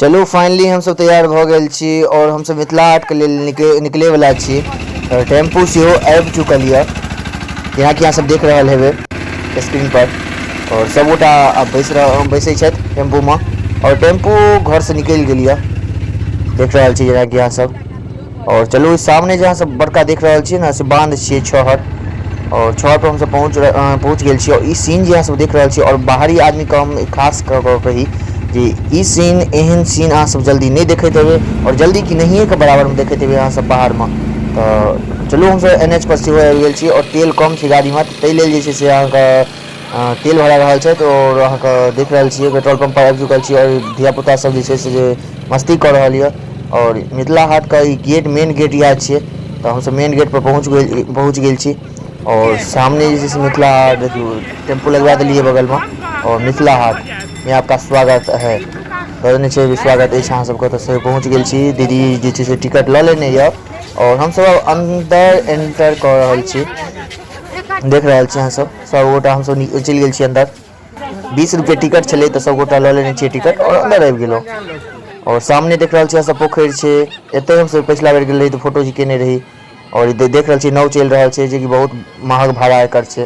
चलू फाइनली हम सब तैयार भ गेल छी और हम सब मिथिला हाट के लेल निकले वाला छी। टेम्पू से आबि चुकल है, यहाँ कि अहाँ सब देख रहा हेबे स्क्रीन पर। और सब गोटा अब बैसे छथि टेम्पू में और टेम्पू घर से निकल गेल है, देख रहा छी जेना कि अहाँ सब। और चलू सामने जहाँ सब बड़का देख रहा छी ना से बांध छे छहर, और छहर पर हम सब पहुँच गेल छी। और ई सीन जे अहाँ सब देख रहा छी, और बाहरी आदमी के हम खास कही जी ई सीन एहन सीन अहाँ सब जल्दी नहीं देखते हेबे, और जल्दी कि नहीं के बराबर में देखते हेबे अहाँ सब बाहर में। तो चलू हम सब NH पर सेहो आबि गेल छी, और तेल कम छै गाड़ी में, ताहि लेल जे छै से अहाँके तेल भरा रहल छथि। और अहाँके देख रहल छियै पेट्रोल पंप पर आबि चुकल छी, और धियापुता सब जे छै से जे मस्ती कर रहल यऽ। और मिथिला हाट का ई गेट मेन गेट इएह छियै, तो हम सब मेन गेट पर पहुँच गेल छी। और सामने जे छै मिथिला हाट देखियो टेम्पू लगवा दिलिए बगल में, और मिथिला हाट में आपका स्वागत है कहने छै स्वागत है अहाँ सबके। तो पहुँच गेल छी, दीदी जे छै से टिकट लऽ लेने यऽ, और हम सब अंदर एंटर कर रहल छी। देख रहल छी अहाँ सब गोटा हम सब चलि गेल छी अंदर। 20 रुपये टिकट छलै, तो सब गोटा लऽ लेने छियै टिकट और अंदर आबि गेलहुँ। और सामने देख रहल छी सब पोखरि छै, एतै हम सब पिछला बेर गेल रही तो फोटो खिंचेने रही। और देख रहल छी नाव चल रहल छै, जे कि बहुत महग भाड़ा एकर छै,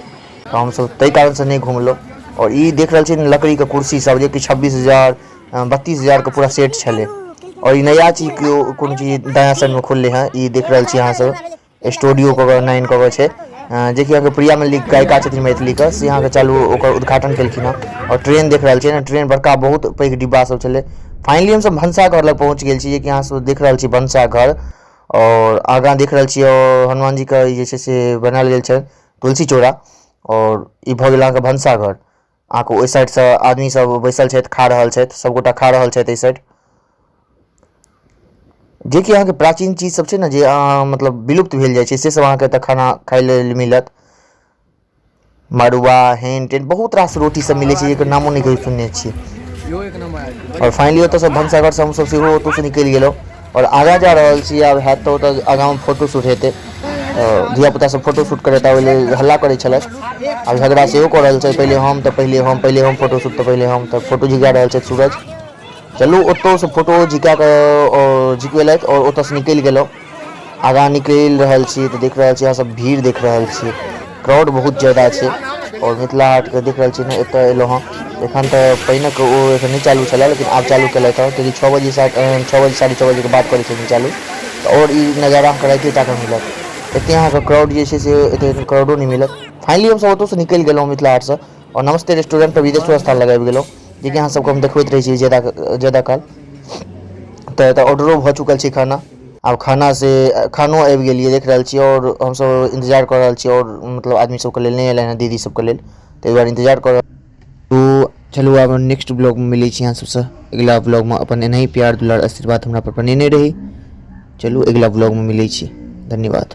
तो हम सब ताहि कारण से नहीं घुमलो। और ई देख रहल छी लकड़ी के कुर्सी सब, जे कि 26,000 32,000 के पूरा सेट छलै। और ई नया चीज कोनो चीज नया साइड में खुलले हैं, ई देख रहल छी अहाँ सब स्टूडियो को 9 के छै, जे कि अहाँके प्रिया मल्लिक गायिका छथिन मैथिली के, से अहाँके चालू ओकर उद्घाटन केलखिन हँ। और ट्रेन देख रहल छी ना, ट्रेन बड़का बहुत पैघ डिब्बा सब छलै। फाइनली हम सब भनसा घर लग पहुँच गेल छी, जे कि अहाँ सब देख रहल छी भनसा घर। और आगाँ देख रहल छी और हनुमान जी के जे छै से बनायल गेल छै तुलसी चौरा। और ई भऽ गेल अहाँके भनसा घर, अहाँके ओहि साइड से आदमी सब बैसल छथि, खा रहल छथि, सब गोटा खा रहल छथि एहि साइड। जे कि अहाँके प्राचीन चीज सब छै ने, जे मतलब विलुप्त भेल जाइ छै, से सब अहाँके एतऽ खाना खाइ लेल मिलत। मड़ुआ हेन टेन बहुत रास रोटी सब मिलै छै, जेकर नामो नहीं कहियो सुनने छियै। और फाइनली ओतऽ से भनसाघर से हम सब सेहो ओतऽ से निकलि गेलहुँ, और आगाँ जा रहल छी। आब हैत तो ओतऽ आगाँ में फोटो शूट हेतै, धियापुता सब फोटो शूट करेता, ओहि लेल हल्ला करै छलथि। आब झगड़ा सेहो कऽ रहल छै, पहिले हम फोटो शूट, तऽ पहिले हम, तऽ फोटो झिका रहल छथि सूरज। चलू ओतौ से फोटो झिका कऽ झिकवेलथि, और ओतऽ से निकलि गेलहुँ। आगाँ निकलि रहल छी तऽ देख रहल छी अहाँ सब भीड़ देख रहल छी, क्राउड बहुत ज्यादा छै। और मिथिला हाट के देख रहल छी ने, एतऽ एलहुँ हँ एखन तऽ पहिने के ओ एखन नहीं चालू छलै, लेकिन आब चालू केलथि हँ, क्योंकि 6 बजे 6 बजे के बाद करै छथिन चालू। तो और ई नज़ारा अहाँके राइते टा के मिलत, एते अहाँके क्राउड जे छै से एते क्राउडो नहीं मिलत। फाइनली हम सब ओतौ से निकलि गेलहुँ मिथिला हाट से, और नमस्ते रेस्टोरेंट पर विदेशो स्थान लग आबि गेलहुँ, जे कि अहाँ सबके हम देखबैत रहै छी ज्यादा काल। तऽ एतऽ ऑर्डरो भऽ चुकल छै खाना, आब खानो आबि गेलिए देख रहल छी। और हम सब इंतजार कर रहल छी, और मतलब आदमी सबके लेल नहीं एलै हँ, दीदी सबके लेल, ताहि दुआरे इंतजार कर। तो चलू आब नेक्स्ट ब्लॉग में मिलै छी अहाँ सबसे। अगिला ब्लॉग में अपन एनाही प्यार दुलार आशीर्वाद हमरा पर बनेने रही। चलू अगिला ब्लॉग में मिलै छी, धन्यवाद।